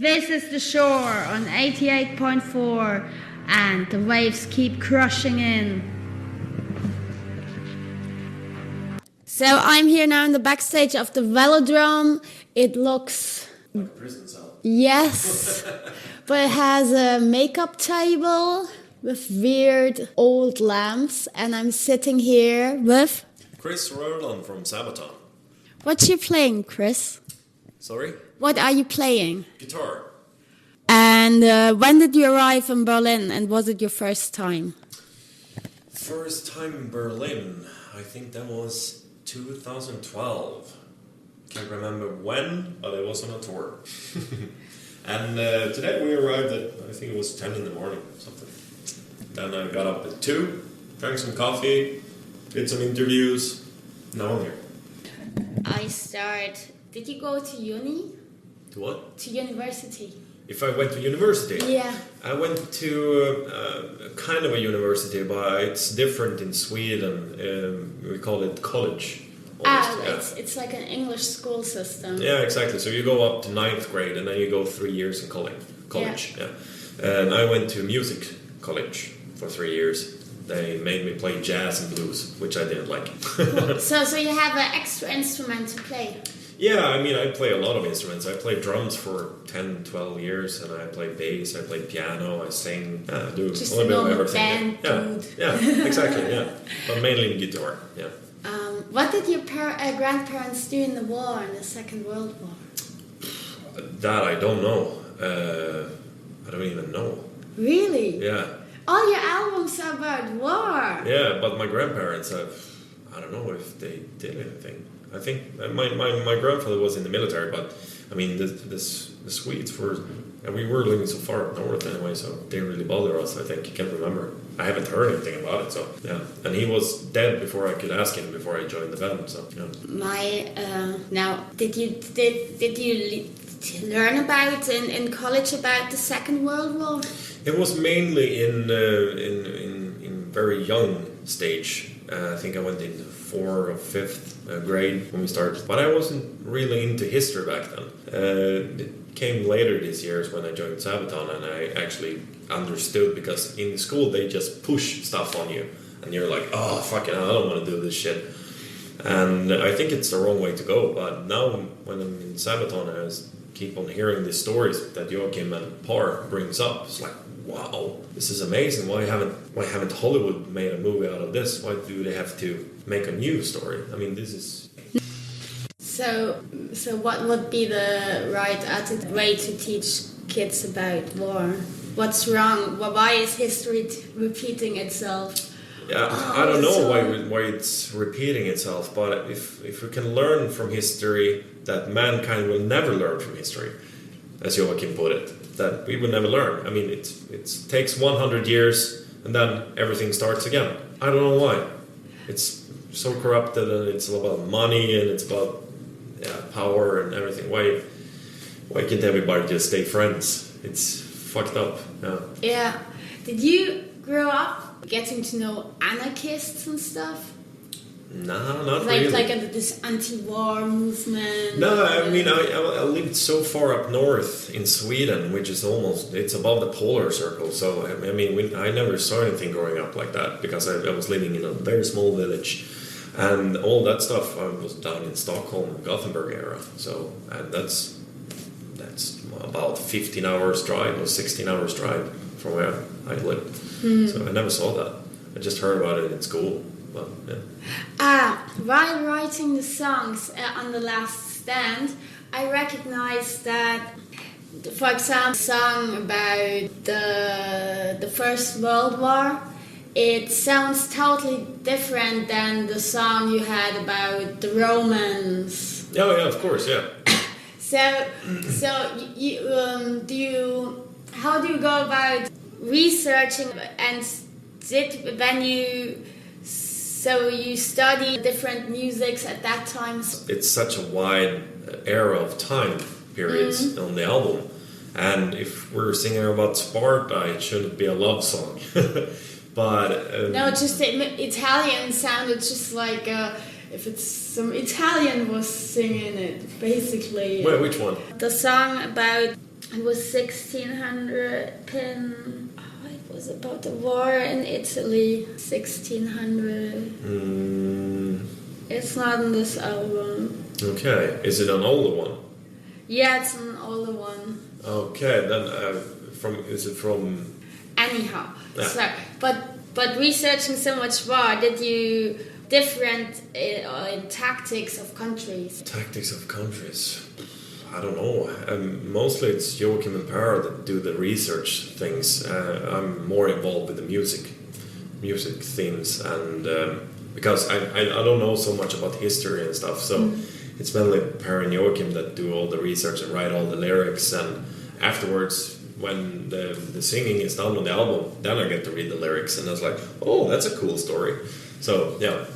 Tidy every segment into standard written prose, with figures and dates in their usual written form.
This is the shore on 88.4 and the waves keep crushing in. So I'm here now in the backstage of the Velodrome. It looks... like a prison cell. Yes, but it has a makeup table with weird old lamps, and I'm sitting here with... Chris Roland from Sabaton. What you playing, Chris? Sorry? What are you playing? Guitar. And when did you arrive in Berlin, and was it your first time? First time in Berlin, I think that was 2012. Can't remember when, but it was on a tour. And today we arrived at, I think it was 10 in the morning or something. Then I got up at 2, drank some coffee, did some interviews. Now I'm here. Did you go to uni? To what? To university. If I went to university? Yeah. I went to kind of a university, but it's different in Sweden. We call it college. Almost, it's like an English school system. Yeah, exactly. So you go up to 9th grade and then you go 3 years in college. Yeah. And I went to music college for 3 years. They made me play jazz and blues, which I didn't like. Cool. So you have an extra instrument to play? Yeah, I mean, I play a lot of instruments. I played drums for 10, 12 years, and I play bass, I play piano, I sing, do just a little bit of band everything. dude. Yeah, exactly, yeah. But mainly guitar, yeah. What did your grandparents do in the war, in the Second World War? That I don't know. I don't even know. Really? Yeah. All your albums are about war. Yeah, but my grandparents I don't know if they did anything. I think my grandfather was in the military, but I mean the Swedes were, and we were living so far up north anyway, so they didn't really bother us. I think, I can't remember. I haven't heard anything about it, so yeah. And he was dead before I could ask him before I joined the band, so yeah. Now did you learn about in college about the Second World War? It was mainly in very young stage. I think I went in 4th or 5th grade when we started, but I wasn't really into history back then. It came later these years when I joined Sabaton, and I actually understood, because in school they just push stuff on you, and you're like, oh fucking hell, I don't want to do this shit. And I think it's the wrong way to go. But now when I'm in Sabaton, I keep on hearing the stories that Joachim and Parr brings up. It's like, wow, this is amazing. Why haven't Hollywood made a movie out of this? Why do they have to make a new story? I mean, this is... So what would be the right way to teach kids about war? What's wrong? Why is history repeating itself? Yeah, I don't know why it's repeating itself, but if we can learn from history that mankind will never learn from history, as Joachim put it, that we will never learn. I mean, it takes 100 years and then everything starts again. I don't know why. It's so corrupted, and it's about money, and it's about power and everything. Why can't everybody just stay friends? It's fucked up. Yeah. Did you grow up getting to know anarchists and stuff? No, not really. Like this anti-war movement? No, I mean, I lived so far up north in Sweden, which is it's above the polar circle. So, I mean, I never saw anything growing up like that, because I was living in a very small village. And all that stuff, I was down in Stockholm, Gothenburg area. So, and that's about 15 hours drive or 16 hours drive from where I lived. So I never saw that. I just heard about it in school. But, yeah. While writing the songs on The Last Stand, I recognized that, for example, the song about the First World War, it sounds totally different than the song you had about the Romans. Oh yeah, of course, yeah. So how do you go about researching, and you study different musics at that time? It's such a wide era of time periods on the album, and if we're singing about Sparta, it shouldn't be a love song. But no, just the Italian sounded just like if it's some Italian was singing it, basically. Wait, which one? The song about It was 1600 pin. Oh, it was about the war in Italy. 1600. It's not in this album. Okay, is it an older one? Yeah, it's an older one. Okay, then is it from? Anyhow, Yeah. so but researching so much more, did you different in tactics of countries? Tactics of countries. I don't know. Mostly it's Joachim and Per that do the research things. I'm more involved with the music themes, and because I don't know so much about history and stuff, so it's mainly Per and Joachim that do all the research and write all the lyrics, and afterwards when the singing is done on the album, then I get to read the lyrics, and I was like, oh, that's a cool story. So yeah.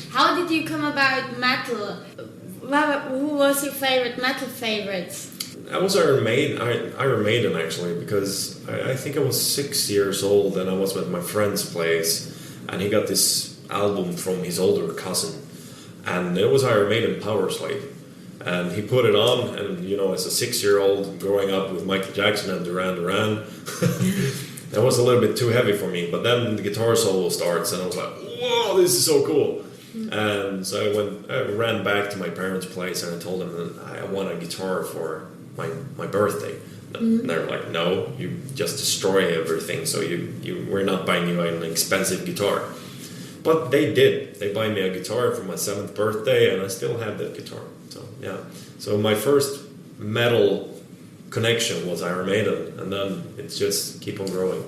How did you come about metal? Who was your favorite metal favorites? I was Iron Maiden actually, because I think I was 6 years old and I was at my friend's place, and he got this album from his older cousin, and it was Iron Maiden Power Slave, and he put it on, and you know, as a 6-year-old growing up with Michael Jackson and Duran Duran, that was a little bit too heavy for me. But then the guitar solo starts, and I was like, whoa, this is so cool. And so I ran back to my parents' place and I told them that I want a guitar for my birthday. And they were like, no, you just destroy everything, so we're not buying you an expensive guitar. But they did. They buy me a guitar for my 7th birthday, and I still have that guitar. So yeah. So my first metal connection was Iron Maiden, and then it's just keep on growing.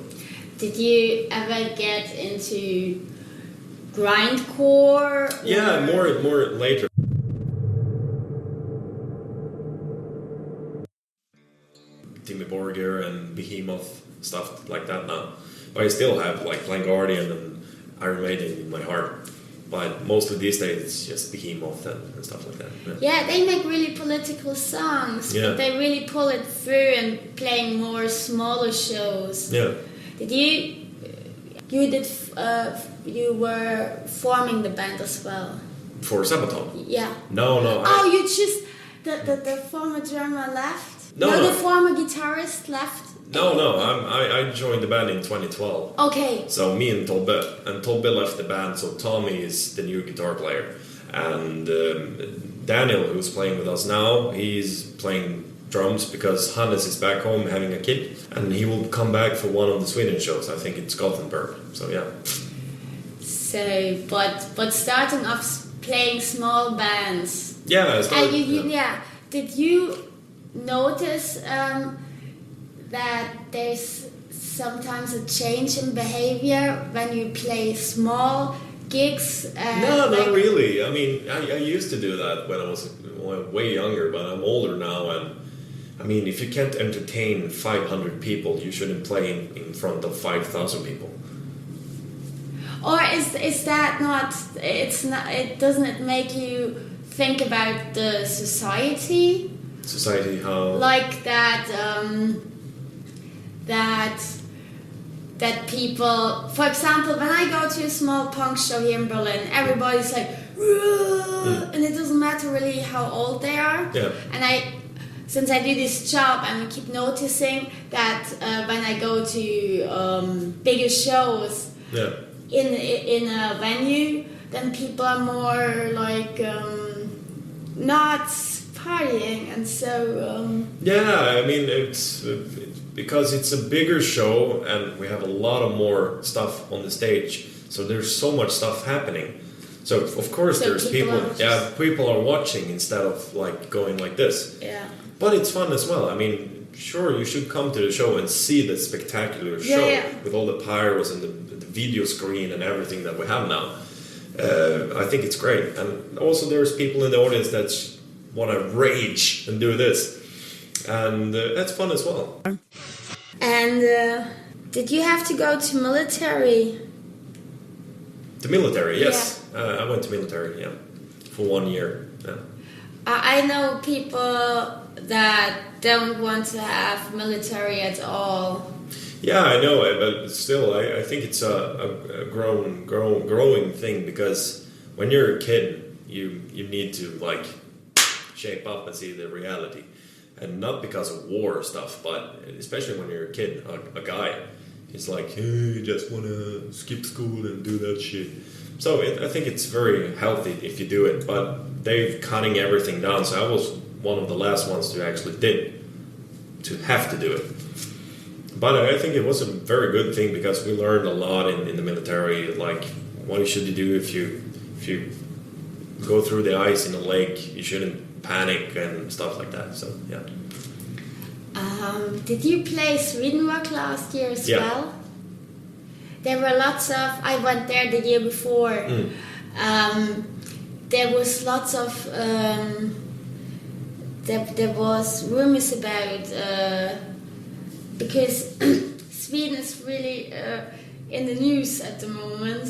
Did you ever get into grindcore? Yeah, more later. Timmy Borgir and Behemoth, stuff like that now. But I still have like Blind Guardian and Iron Maiden in my heart. But mostly these days it's just Behemoth and stuff like that. Yeah, they make really political songs, Yeah. but they really pull it through and playing more smaller shows. Yeah. Did you were forming the band as well? For Sabaton? Yeah. No. You just the former drummer left. No. The former guitarist left. No. I joined the band in 2012. Okay. So me and Tobbe left the band. So Tommy is the new guitar player, and Daniel, who's playing with us now, he's playing drums because Hannes is back home having a kid, and he will come back for one of the Sweden shows. I think it's Gothenburg. So yeah. So, but starting off playing small bands. Yeah. I started, yeah. Did you notice that there's sometimes a change in behavior when you play small gigs? No, not really. I mean, I used to do that when I was way younger, but I'm older now, and I mean, if you can't entertain 500 people, you shouldn't play in front of 5,000 people. Or is that not? It's not. It doesn't it make you think about the society? Society, how? Like that. That people, for example, when I go to a small punk show here in Berlin, everybody's like, and it doesn't matter really how old they are. Yeah. And since I do this job, I keep noticing that when I go to bigger shows in a venue, then people are more like not partying, and so. Yeah, I mean it's because it's a bigger show and we have a lot of more stuff on the stage, so there's so much stuff happening. So of course there's people. People are watching instead of like going like this. Yeah. But it's fun as well. I mean, sure, you should come to the show and see the spectacular show with all the pyros and the video screen and everything that we have now. I think it's great. And also there's people in the audience that want to rage and do this. And that's fun as well. And did you have to go to military? The military, yes. I went to military, for 1 year. Yeah. I know people that don't want to have military at all. Yeah, I know, but still, I think it's a growing thing because when you're a kid, you need to like shape up and see the reality, and not because of war stuff, but especially when you're a kid, a guy, it's like hey, you just wanna skip school and do that shit. So I think it's very healthy if you do it, but they've cutting everything down. So I was one of the last ones to actually have to do it. But I think it was a very good thing because we learned a lot in the military, like what should you do if you go through the ice in a lake, you shouldn't panic and stuff like that. So yeah. Did you play Sweden Rock last year as well? There were lots of. I went there the year before. There was lots of. There was rumors about because Sweden is really in the news at the moment.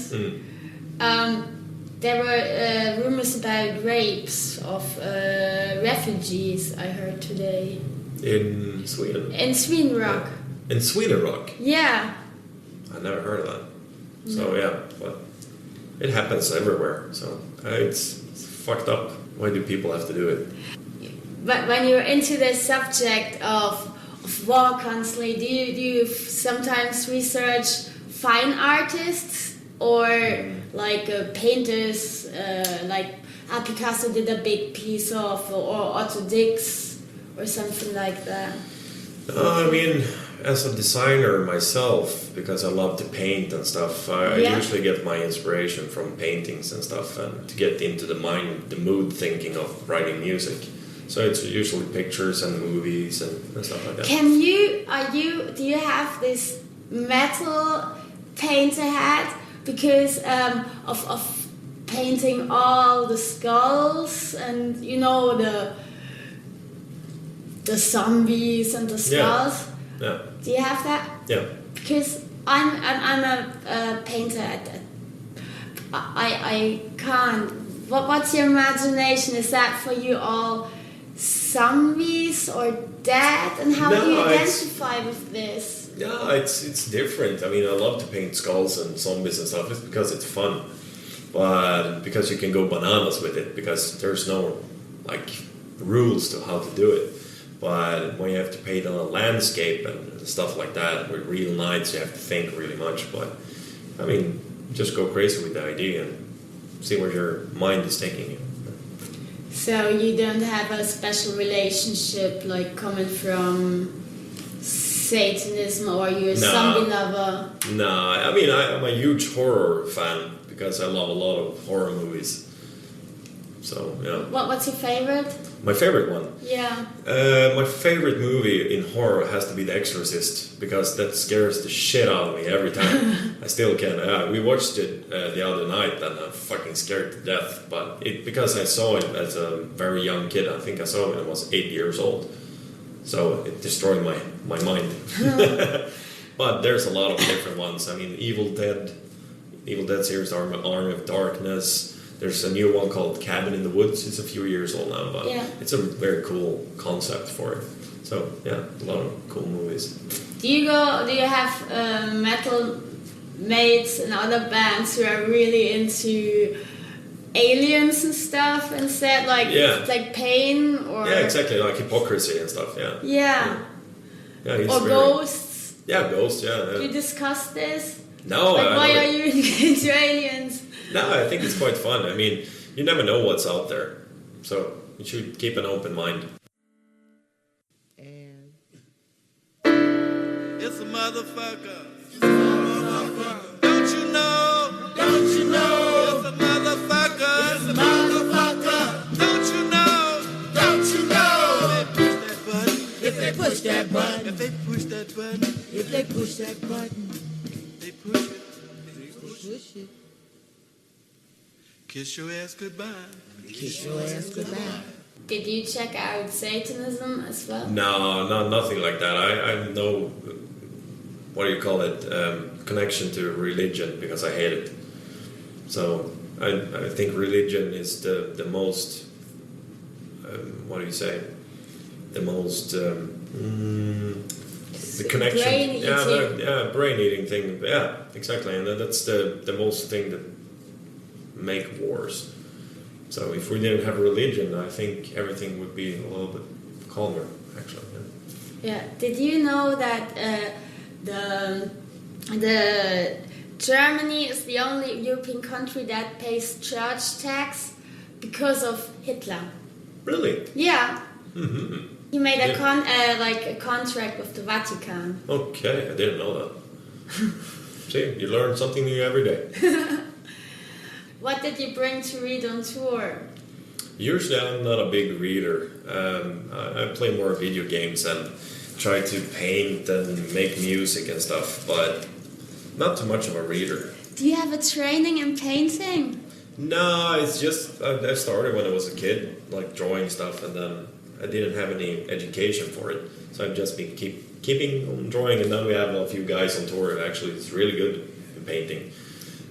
There were rumors about rapes of refugees. I heard today. In Sweden. In Sweden Rock. Yeah. In Sweden Rock. Yeah. I never heard of that. So yeah, but it happens everywhere. So it's fucked up. Why do people have to do it? But when you're into the subject of war constantly, do you sometimes research fine artists or like painters? Like Picasso did a big piece of, or Otto Dix, or something like that. I mean, as a designer myself, because I love to paint and stuff, I usually get my inspiration from paintings and stuff, and to get into the mood thinking of writing music. So it's usually pictures and movies and stuff like that. Do you have this metal painter hat because of painting all the skulls and the zombies and the skulls? Yeah. Do you have that? Yeah. Because I'm a painter at that. I can't. What's your imagination? Is that for you all zombies or dead? And how do you identify with this? Yeah, it's different. I mean, I love to paint skulls and zombies and stuff. It's because it's fun, but because you can go bananas with it. Because there's no rules to how to do it. But when you have to paint on a landscape and stuff like that, with real nights, you have to think really much. But I mean, just go crazy with the idea and see where your mind is taking you. So you don't have a special relationship like coming from Satanism, or you're a zombie lover? No, I mean I'm a huge horror fan because I love a lot of horror movies. So yeah. What's your favorite? My favorite one? Yeah. My favorite movie in horror has to be The Exorcist because that scares the shit out of me every time. I still can. We watched it the other night and I'm fucking scared to death. But because I saw it as a very young kid, I think I saw it when I was 8 years old. So it destroyed my mind. But there's a lot of different ones. I mean, Evil Dead series, Army of Darkness. There's a new one called Cabin in the Woods. It's a few years old now, but it's a very cool concept for it. So yeah, a lot of cool movies. Do you have metal mates and other bands who are really into aliens and stuff instead, like Pain or exactly, like Hypocrisy and stuff. Yeah, or really, Ghosts. Yeah, Ghosts. Yeah. Do you discuss this? No. Why are you into aliens? No, I think it's quite fun. I mean, you never know what's out there, so you should keep an open mind. And it's a motherfucker. Don't you know? Don't you know? It's a motherfucker. It's a motherfucker. Don't you know? Don't you know? If they push that button. If they push that button. If they push that button. They push it. They push it. Kiss your ass goodbye. Kiss your ass goodbye. Did you check out Satanism as well? No, nothing like that. I have no, what do you call it, connection to religion because I hate it. So I think religion is the most, what do you say, the most the connection. Brain eating. Brain eating thing. Yeah, exactly. And that's the most thing that make wars. So if we didn't have religion, I think everything would be a little bit calmer, actually. Yeah. Did you know that the Germany is the only European country that pays church tax because of Hitler? Really? Yeah. Mm-hmm. He made a contract with the Vatican. Okay, I didn't know that. See, you learn something new every day. What did you bring to read on tour? Usually I'm not a big reader. I play more video games and try to paint and make music and stuff, but not too much of a reader. Do you have a training in painting? No, it's just I started when I was a kid, like drawing stuff, and then I didn't have any education for it, so I've just been keeping on drawing. And then we have a few guys on tour who actually is really good in painting.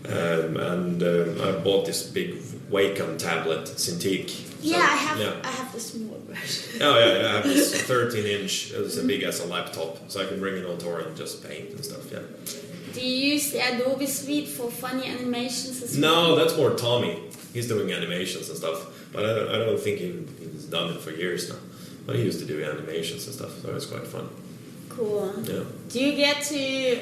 I bought this big Wacom tablet, Cintiq. Yeah, I have the small version. Oh yeah, I have this 13-inch. It's as big as a laptop, so I can bring it on tour and just paint and stuff. Yeah. Do you use the Adobe Suite for funny animations as well? No, that's more Tommy. He's doing animations and stuff, but I don't think he's done it for years now. But he used to do animations and stuff, so it's quite fun. Cool. Yeah. Do you get to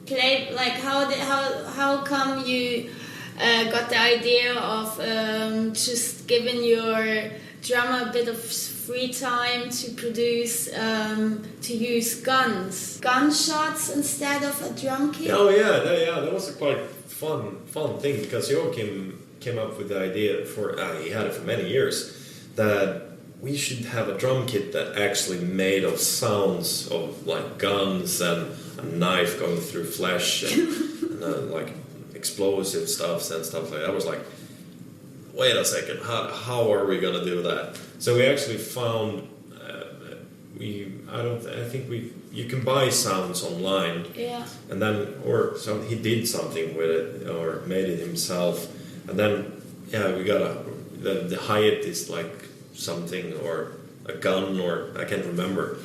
play, like, how come you got the idea of just giving your drummer a bit of free time to produce, to use gunshots instead of a drum kit? Oh yeah, that was a quite fun thing, because Joachim came up with the idea he had it for many years, that we should have a drum kit that actually made of sounds of like guns and a knife going through flesh and like explosive stuff and stuff like that. I was like, wait a second, how are we gonna do that? So we actually found you can buy sounds online. Yeah. And then he did something with it or made it himself, and then we got the hi-hat is like something or a gun or I can't remember.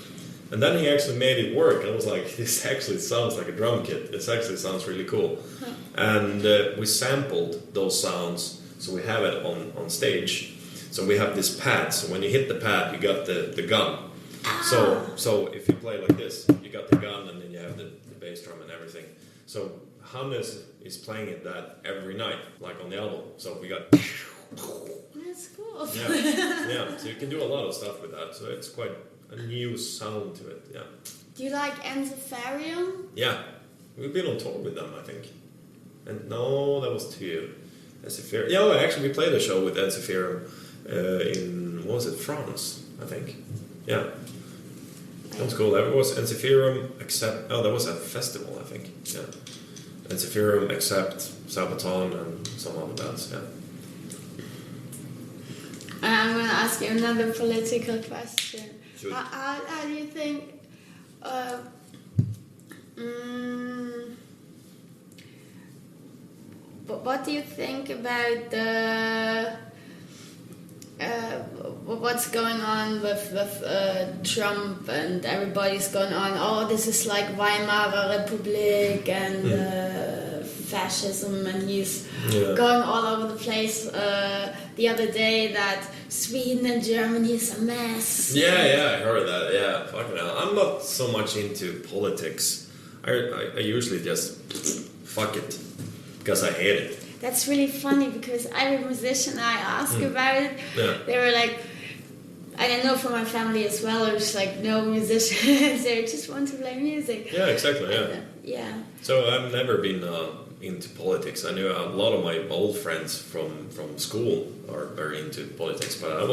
And then he actually made it work. I was like, this actually sounds like a drum kit. This actually sounds really cool. Huh. And we sampled those sounds, so we have it on stage. So we have this pad. So when you hit the pad, you got the gun. Ah. So if you play like this, you got the gun and then you have the bass drum and everything. So Hannes is playing it that every night, like on the album. So we got... That's cool. Yeah. So you can do a lot of stuff with that. So it's quite a new sound to it. Yeah. Do you like Enzepharium? Yeah, we've been on tour with them, I think. And no, that was two. Enzepharium. Yeah, actually, we played a show with Enzepharium in France, I think. Yeah. That was cool. That was Enzepharium except... Oh, that was a festival, I think. Yeah. Enzepharium except Sabaton and some other bands, yeah. I'm going to ask you another political question. Sure. How do you think... what do you think about the... what's going on with Trump and everybody's going on, oh, this is like Weimar Republic and fascism, and he's going all over the place the other day that Sweden and Germany is a mess. Yeah, I heard that, yeah, fucking hell. I'm not so much into politics. I usually just fuck it, because I hate it. That's really funny, because every musician I ask about it, they were like, I don't know, from my family as well, or just like no musicians, they just want to play music. Yeah, exactly, yeah. So I've never been into politics. I knew a lot of my old friends from school are into politics, but I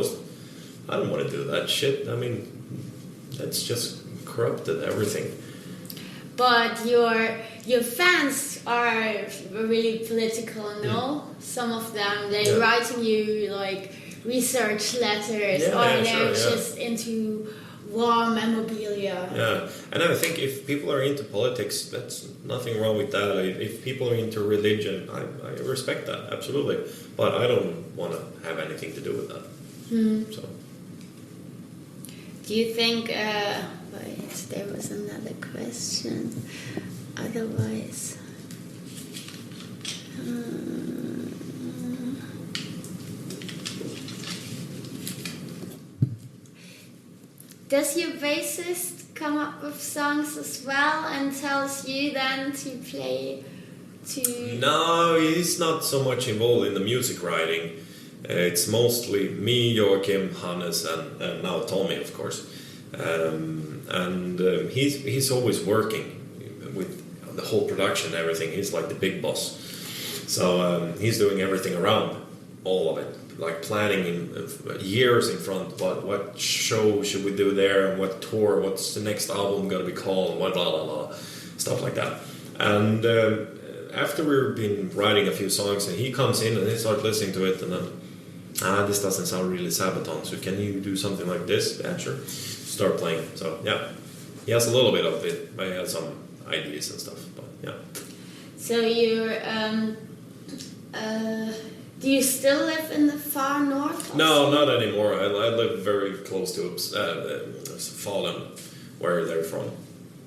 don't want to do that shit. I mean, that's just corrupted everything. But your fans are really political, no? Some of them, they're writing you like research letters, or they're just into war memorabilia. Yeah, and I think if people are into politics, that's nothing wrong with that. If people are into religion, I respect that, absolutely. But I don't want to have anything to do with that. So. Do you think? Wait, there was another question. Otherwise. Does your bassist come up with songs as well and tells you then to play to... No, he's not so much involved in the music writing. It's mostly me, Joachim, Hannes, and now Tommy, of course. He's always working with the whole production and everything. He's like the big boss. So he's doing everything around all of it. Like planning years in front, what show should we do there, and what tour, what's the next album going to be called, and what blah blah blah, stuff like that. And after we've been writing a few songs, and he comes in and he starts listening to it, and then this doesn't sound really Sabaton, so can you do something like this? Yeah, sure. Start playing. So yeah, he has a little bit of it, but he has some ideas and stuff. But yeah. So you're do you still live in the far north? No, not anymore. I live very close to Falun, where they're from.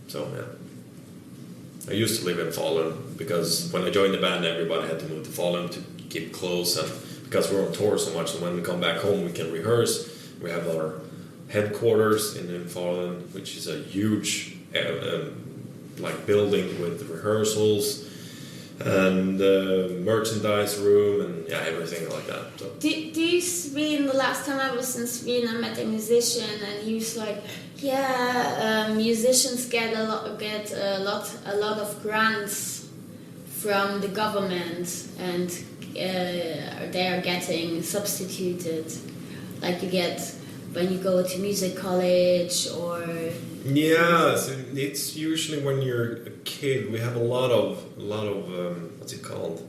So yeah, I used to live in Falun because when I joined the band, everybody had to move to Falun to keep close, and because we're on tour so much, and when we come back home, we can rehearse. We have our headquarters in Falun, which is a huge like building with rehearsals and merchandise room and everything like that. So. Do you Sweden? The last time I was in Sweden, I met a musician, and he was like, musicians get a lot of grants from the government, and they are getting substituted, like you get when you go to music college or... Yeah, so it's usually when you're a kid. We have a lot of what's it called?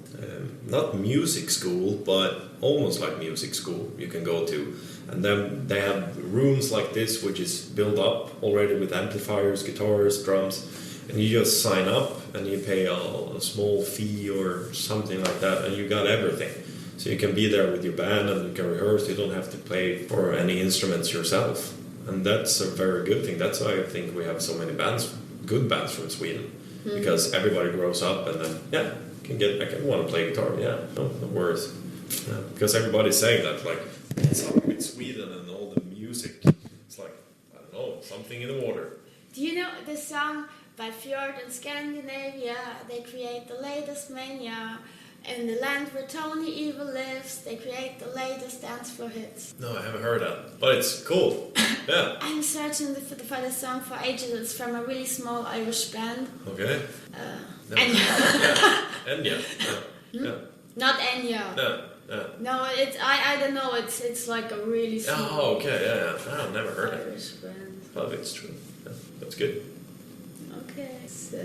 Not music school, but almost like music school you can go to. And then they have rooms like this, which is built up already with amplifiers, guitars, drums. And you just sign up and you pay a small fee or something like that, and you got everything. So you can be there with your band and you can rehearse. You don't have to play for any instruments yourself. And that's a very good thing. That's why I think we have so many bands, good bands from Sweden. Mm-hmm. Because everybody grows up and then, I can want to play guitar. Yeah, no worries. Yeah, because everybody's saying that, like, it's up with Sweden and all the music. It's like, I don't know, something in the water. Do you know the song by Fjord in Scandinavia? They create the latest mania. In the land where Tony Evil lives, they create the latest dance floor hits. No, I haven't heard that, but it's cool. Yeah. I'm searching for the song for ages. It's from a really small Irish band. Okay. Enya. Enya. Yeah. Not Enya. Yeah. No, it's I don't know. It's like a really small. Oh, okay. Yeah. I've never heard Irish it. band. But it's true. Yeah, that's good. Okay. So.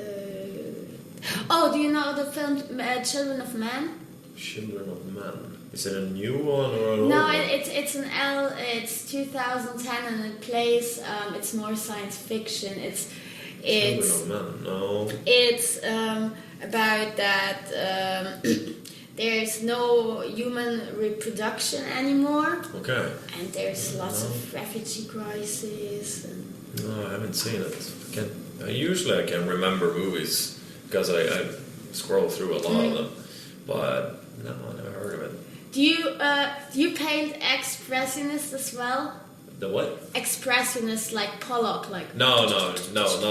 Oh, do you know the film Children of Men? Children of Men. Is it a new one or an old No, one? it's 2010 and it plays. It's more science fiction. Children of Men. No. It's about that there's no human reproduction anymore. Okay. And there's lots of refugee crises. No, I haven't seen it. Usually I can remember movies because I scroll through a lot of them, but no, I never heard of it. Do you paint expressionist as well? The what? Expressionist, like Pollock, like. No,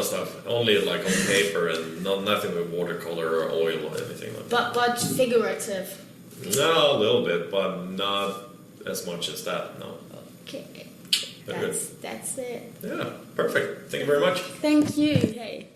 stuff. Only like on paper and nothing with watercolor or oil or anything like that. But figurative. No, a little bit, but not as much as that. No. Okay. Very That's it. Yeah, perfect. Thank you very much. Thank you. Hey.